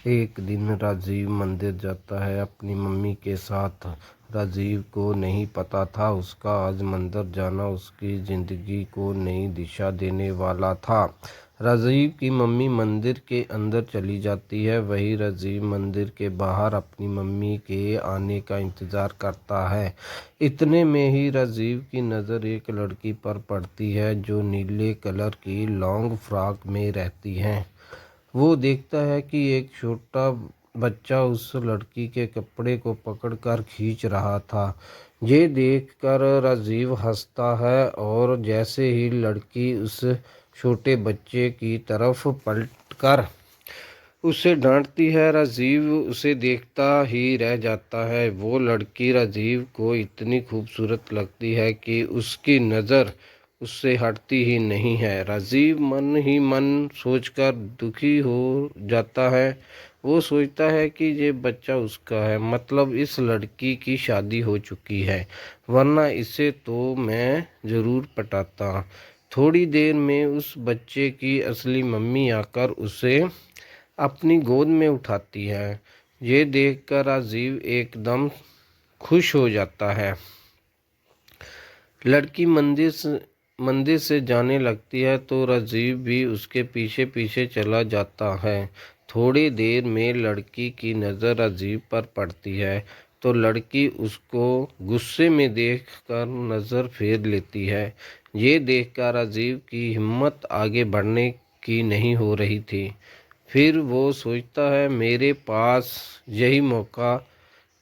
एक दिन राजीव मंदिर जाता है अपनी मम्मी के साथ। राजीव को नहीं पता था उसका आज मंदिर जाना उसकी ज़िंदगी को नई दिशा देने वाला था। राजीव की मम्मी मंदिर के अंदर चली जाती है। वही राजीव मंदिर के बाहर अपनी मम्मी के आने का इंतज़ार करता है। इतने में ही राजीव की नज़र एक लड़की पर पड़ती है जो नीले कलर की लॉन्ग फ्रॉक में रहती है। वो देखता है कि एक छोटा बच्चा उस लड़की के कपड़े को पकड़कर खींच रहा था। ये देखकर राजीव हंसता है और जैसे ही लड़की उस छोटे बच्चे की तरफ पलटकर उसे डांटती है, राजीव उसे देखता ही रह जाता है। वो लड़की राजीव को इतनी खूबसूरत लगती है कि उसकी नज़र उससे हटती ही नहीं है। राजीव मन ही मन सोचकर दुखी हो जाता है। वो सोचता है कि ये बच्चा उसका है, मतलब इस लड़की की शादी हो चुकी है, वरना इसे तो मैं ज़रूर पटाता। थोड़ी देर में उस बच्चे की असली मम्मी आकर उसे अपनी गोद में उठाती है। ये देखकर राजीव एकदम खुश हो जाता है। लड़की मंदिर से जाने लगती है तो राजीव भी उसके पीछे पीछे चला जाता है। थोड़ी देर में लड़की की नज़र राजीव पर पड़ती है तो लड़की उसको गुस्से में देखकर नज़र फेर लेती है। ये देखकर राजीव की हिम्मत आगे बढ़ने की नहीं हो रही थी। फिर वो सोचता है, मेरे पास यही मौका,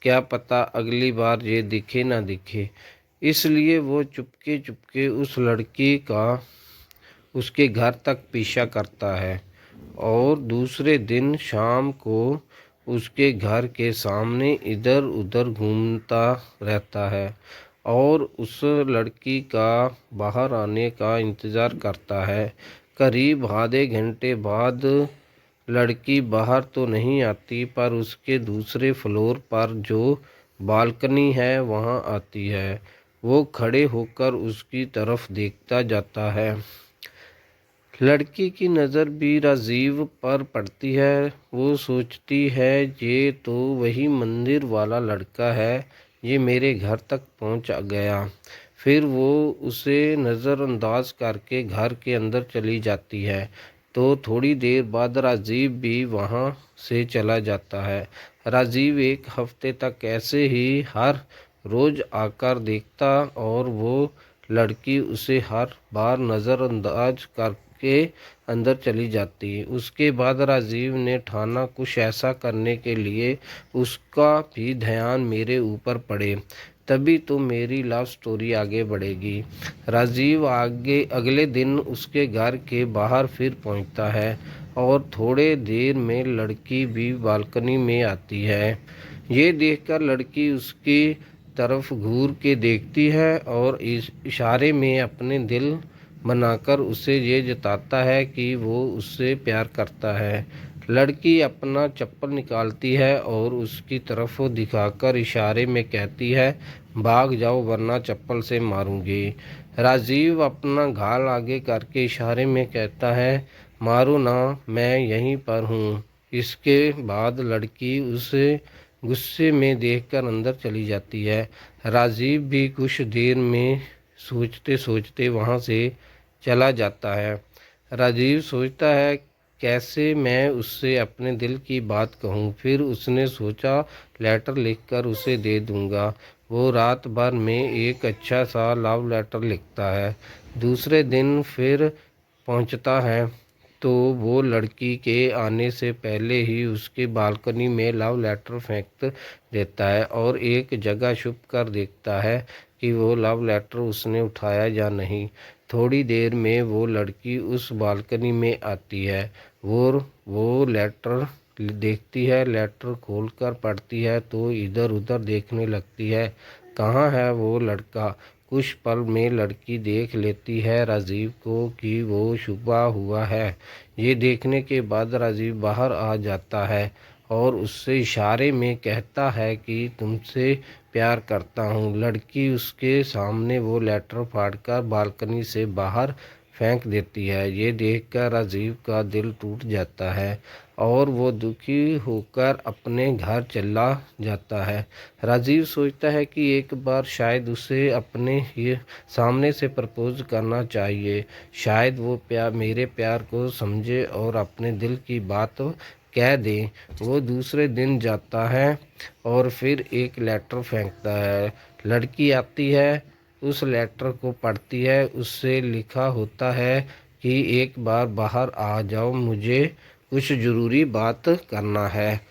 क्या पता अगली बार ये दिखे ना दिखे। इसलिए वो चुपके चुपके उस लड़की का उसके घर तक पीछा करता है और दूसरे दिन शाम को उसके घर के सामने इधर उधर घूमता रहता है और उस लड़की का बाहर आने का इंतज़ार करता है। करीब आधे घंटे बाद लड़की बाहर तो नहीं आती पर उसके दूसरे फ्लोर पर जो बालकनी है वहाँ आती है। वो खड़े होकर उसकी तरफ देखता जाता है। लड़की की नज़र भी राजीव पर पड़ती है। वो सोचती है, ये तो वही मंदिर वाला लड़का है, ये मेरे घर तक पहुंच गया। फिर वो उसे नज़रअंदाज करके घर के अंदर चली जाती है। तो थोड़ी देर बाद राजीव भी वहाँ से चला जाता है। राजीव एक हफ्ते तक ऐसे ही हर रोज़ आकर देखता और वो लड़की उसे हर बार नज़रअंदाज करके अंदर चली जाती। उसके बाद राजीव ने ठाना कुछ ऐसा करने के लिए उसका भी ध्यान मेरे ऊपर पड़े, तभी तो मेरी लव स्टोरी आगे बढ़ेगी। राजीव अगले दिन उसके घर के बाहर फिर पहुंचता है और थोड़े देर में लड़की भी बालकनी में आती है। ये देखकर लड़की उसकी तरफ घूर के देखती है और इस इशारे में अपने दिल बनाकर उसे ये जताता है कि वो उससे प्यार करता है। लड़की अपना चप्पल निकालती है और उसकी तरफ दिखाकर इशारे में कहती है, भाग जाओ वरना चप्पल से मारूंगी। राजीव अपना घाल आगे करके इशारे में कहता है, मारो ना, मैं यहीं पर हूँ। इसके बाद लड़की उसे गुस्से में देखकर अंदर चली जाती है। राजीव भी कुछ देर में सोचते सोचते वहाँ से चला जाता है। राजीव सोचता है, कैसे मैं उससे अपने दिल की बात कहूँ। फिर उसने सोचा, लेटर लिखकर उसे दे दूँगा। वो रात भर में एक अच्छा सा लव लेटर लिखता है। दूसरे दिन फिर पहुँचता है तो वो लड़की के आने से पहले ही उसके बालकनी में लव लेटर फेंक देता है और एक जगह छुप कर देखता है कि वो लव लेटर उसने उठाया या नहीं। थोड़ी देर में वो लड़की उस बालकनी में आती है। वो लेटर देखती है, लेटर खोलकर पढ़ती है तो इधर उधर देखने लगती है, कहाँ है वो लड़का। कुछ पल में लड़की देख लेती है राजीव को कि वो छुपा हुआ है। ये देखने के बाद राजीव बाहर आ जाता है और उससे इशारे में कहता है कि तुमसे प्यार करता हूँ। लड़की उसके सामने वो लेटर फाड़कर बालकनी से बाहर फेंक देती है। ये देखकर राजीव का दिल टूट जाता है। और वो दुखी होकर अपने घर चला जाता है। राजीव सोचता है कि एक बार शायद उसे अपने ही सामने से प्रपोज करना चाहिए। शायद वो मेरे प्यार को समझे और अपने दिल की बात कह दे। वो दूसरे दिन जाता है और फिर एक लेटर फेंकता है। लड़की आती है, उस लेटर को पढ़ती है। उससे लिखा होता है कि एक बार बाहर आ जाओ, मुझे कुछ ज़रूरी बात करना है।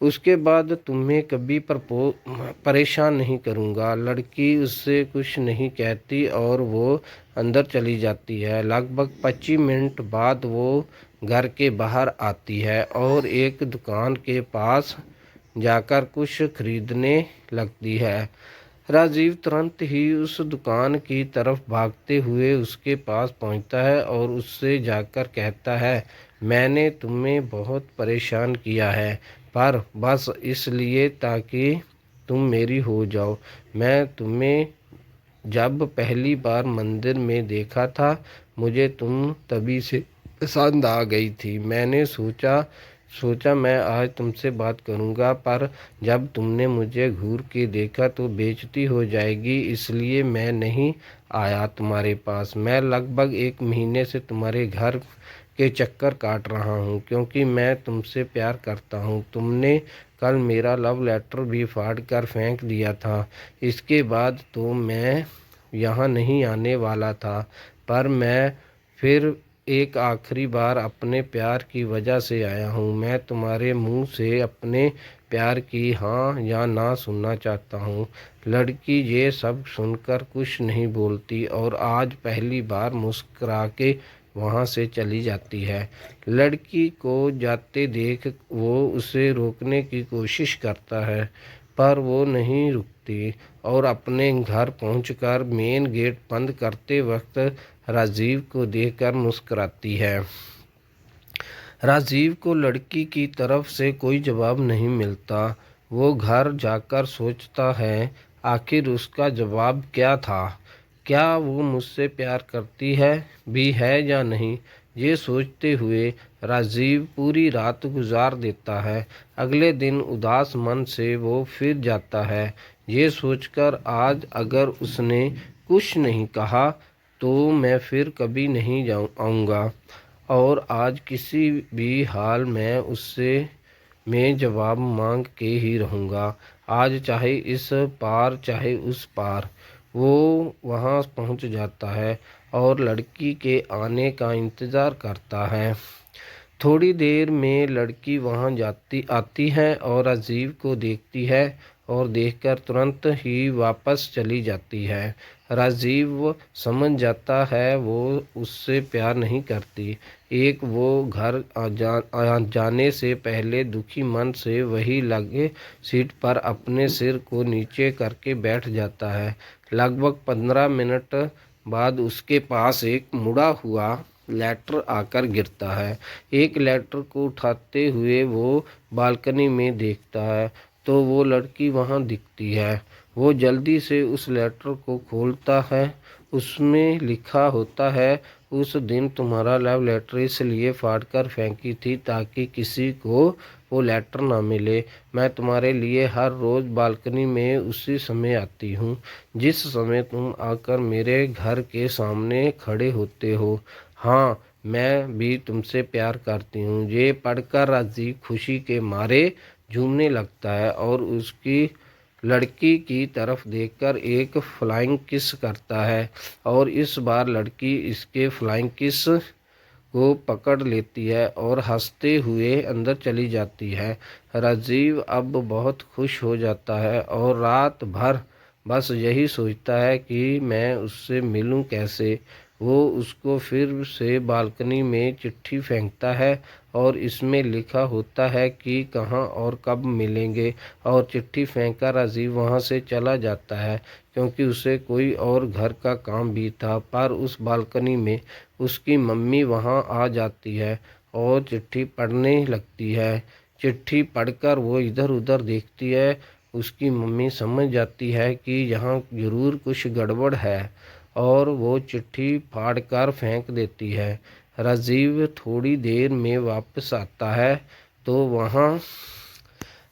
उसके बाद तुम्हें कभी परेशान नहीं करूँगा। लड़की उससे कुछ नहीं कहती और वो अंदर चली जाती है। लगभग 25 मिनट बाद वो घर के बाहर आती है और एक दुकान के पास जाकर कुछ खरीदने लगती है। राजीव तुरंत ही उस दुकान की तरफ भागते हुए उसके पास पहुंचता है और उससे जाकर कहता है, मैंने तुम्हें बहुत परेशान किया है, पर बस इसलिए ताकि तुम मेरी हो जाओ। मैं तुम्हें जब पहली बार मंदिर में देखा था, मुझे तुम तभी से पसंद आ गई थी। मैंने सोचा मैं आज तुमसे बात करूंगा, पर जब तुमने मुझे घूर के देखा तो बेइज्जती हो जाएगी, इसलिए मैं नहीं आया तुम्हारे पास। मैं लगभग 1 महीने से तुम्हारे घर के चक्कर काट रहा हूँ क्योंकि मैं तुमसे प्यार करता हूँ। तुमने कल मेरा लव लेटर भी फाड़ कर फेंक दिया था। इसके बाद तो मैं यहाँ नहीं आने वाला था, पर मैं फिर एक आखिरी बार अपने प्यार की वजह से आया हूँ। मैं तुम्हारे मुंह से अपने प्यार की हाँ या ना सुनना चाहता हूँ। लड़की ये सब सुनकर कुछ नहीं बोलती और आज पहली बार मुस्कुरा के वहाँ से चली जाती है। लड़की को जाते देख वो उसे रोकने की कोशिश करता है, पर वो नहीं रुकती और अपने घर पहुंचकर मेन गेट बंद करते वक्त राजीव को देखकर मुस्कुराती है। राजीव को लड़की की तरफ से कोई जवाब नहीं मिलता। वो घर जाकर सोचता है, आखिर उसका जवाब क्या था? क्या वो मुझसे प्यार करती है भी है या नहीं? ये सोचते हुए राजीव पूरी रात गुजार देता है। अगले दिन उदास मन से वो फिर जाता है, ये सोचकर आज अगर उसने कुछ नहीं कहा तो मैं फिर कभी नहीं आऊँगा और आज किसी भी हाल में उससे मैं जवाब मांग के ही रहूँगा। आज चाहे इस पार चाहे उस पार। वो वहाँ पहुँच जाता है और लड़की के आने का इंतज़ार करता है। थोड़ी देर में लड़की वहाँ आती है और राजीव को देखती है और देखकर तुरंत ही वापस चली जाती है। राजीव समझ जाता है वो उससे प्यार नहीं करती। वो घर जाने से पहले दुखी मन से वही लगे सीट पर अपने सिर को नीचे करके बैठ जाता है। लगभग 15 मिनट बाद उसके पास एक मुड़ा हुआ लेटर आकर गिरता है। एक लेटर को उठाते हुए वो बालकनी में देखता है तो वो लड़की वहाँ दिखती है। वो जल्दी से उस लेटर को खोलता है। उसमें लिखा होता है, उस दिन तुम्हारा लव लेटर इसलिए फाड़ कर फेंकी थी ताकि किसी को वो लेटर ना मिले। मैं तुम्हारे लिए हर रोज़ बालकनी में उसी समय आती हूँ जिस समय तुम आकर मेरे घर के सामने खड़े होते हो। हाँ, मैं भी तुमसे प्यार करती हूँ। ये पढ़कर राजीव खुशी के मारे झूमने लगता है और उसकी लड़की की तरफ देखकर एक फ्लाइंग किस करता है और इस बार लड़की इसके फ्लाइंग किस को पकड़ लेती है और हंसते हुए अंदर चली जाती है। राजीव अब बहुत खुश हो जाता है और रात भर बस यही सोचता है कि मैं उससे मिलूं कैसे। वो उसको फिर से बालकनी में चिट्ठी फेंकता है और इसमें लिखा होता है कि कहाँ और कब मिलेंगे और चिट्ठी फेंककर राजीव वहाँ से चला जाता है क्योंकि उसे कोई और घर का काम भी था। पर उस बालकनी में उसकी मम्मी वहाँ आ जाती है और चिट्ठी पढ़ने लगती है। चिट्ठी पढ़कर वो इधर उधर देखती है। उसकी मम्मी समझ जाती है कि यहाँ ज़रूर कुछ गड़बड़ है और वो चिट्ठी फाड़कर फेंक देती है। राजीव थोड़ी देर में वापस आता है तो वहाँ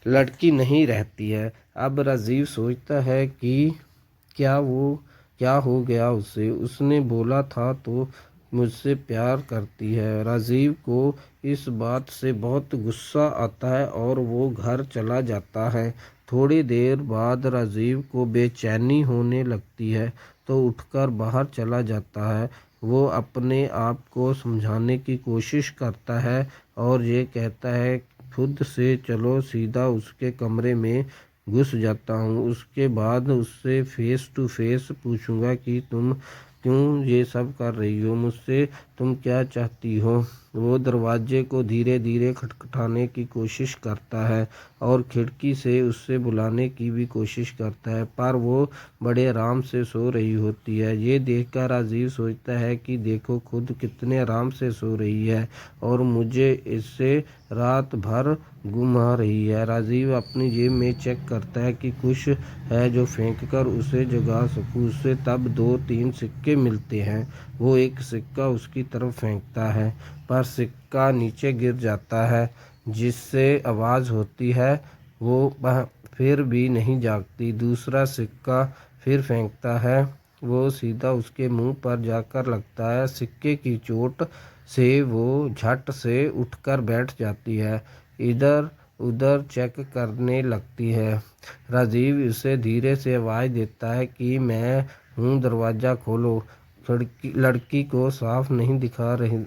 लड़की नहीं रहती है। अब राजीव सोचता है कि क्या हो गया उसे। उसने बोला था तो मुझसे प्यार करती है। राजीव को इस बात से बहुत गुस्सा आता है और वो घर चला जाता है। थोड़ी देर बाद राजीव को बेचैनी होने लगती है तो उठकर बाहर चला जाता है। वो अपने आप को समझाने की कोशिश करता है और ये कहता है खुद से चलो सीधा उसके कमरे में घुस जाता हूँ। उसके बाद उससे फेस टू फेस पूछूंगा कि तुम क्यों ये सब कर रही हो, मुझसे तुम क्या चाहती हो। वो दरवाजे को धीरे धीरे खटखटाने की कोशिश करता है और खिड़की से उससे बुलाने की भी कोशिश करता है, पर वो बड़े आराम से सो रही होती है। ये देखकर राजीव सोचता है कि देखो खुद कितने आराम से सो रही है और मुझे इससे रात भर घुमा रही है। राजीव अपनी जेब में चेक करता है कि कुछ है जो फेंक कर उसे जगा सकूं। उसे तब 2-3 सिक्के मिलते हैं। वो एक सिक्का उसकी तरफ फेंकता है पर सिक्का नीचे गिर जाता है जिससे आवाज़ होती है। वो वह फिर भी नहीं जागती। दूसरा सिक्का फिर फेंकता है, वो सीधा उसके मुंह पर जाकर लगता है। सिक्के की चोट से वो झट से उठकर बैठ जाती है, इधर उधर चेक करने लगती है। राजीव उसे धीरे से आवाज़ देता है कि मैं हूँ, दरवाज़ा खोलो। लड़की को साफ नहीं दिखा रही,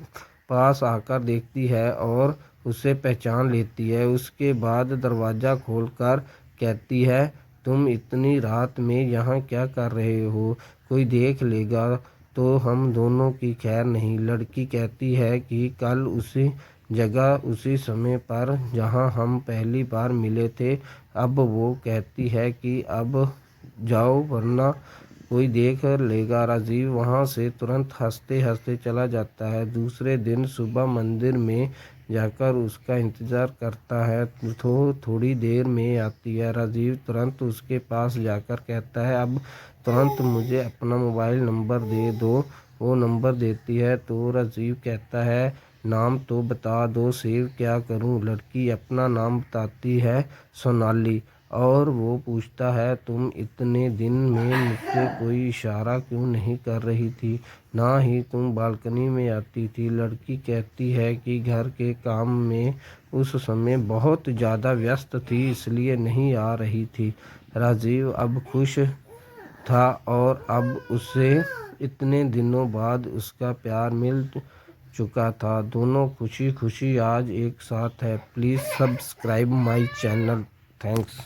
पास आकर देखती है और उसे पहचान लेती है। उसके बाद दरवाज़ा खोलकर कहती है तुम इतनी रात में यहाँ क्या कर रहे हो, कोई देख लेगा तो हम दोनों की खैर नहीं। लड़की कहती है कि कल उसी जगह उसी समय पर जहाँ हम पहली बार मिले थे। अब वो कहती है कि अब जाओ वरना कोई देख लेगा। राजीव वहाँ से तुरंत हंसते हंसते चला जाता है। दूसरे दिन सुबह मंदिर में जाकर उसका इंतज़ार करता है तो थोड़ी देर में आती है। राजीव तुरंत उसके पास जाकर कहता है अब तुरंत मुझे अपना मोबाइल नंबर दे दो। वो नंबर देती है तो राजीव कहता है नाम तो बता दो, सेव क्या करूं। लड़की अपना नाम बताती है सोनाली और वो पूछता है तुम इतने दिन में मुझसे कोई इशारा क्यों नहीं कर रही थी, ना ही तुम बालकनी में आती थी। लड़की कहती है कि घर के काम में उस समय बहुत ज़्यादा व्यस्त थी इसलिए नहीं आ रही थी। राजीव अब खुश था और अब उसे इतने दिनों बाद उसका प्यार मिल चुका था। दोनों खुशी खुशी आज एक साथ है। Please subscribe my channel. Thanks.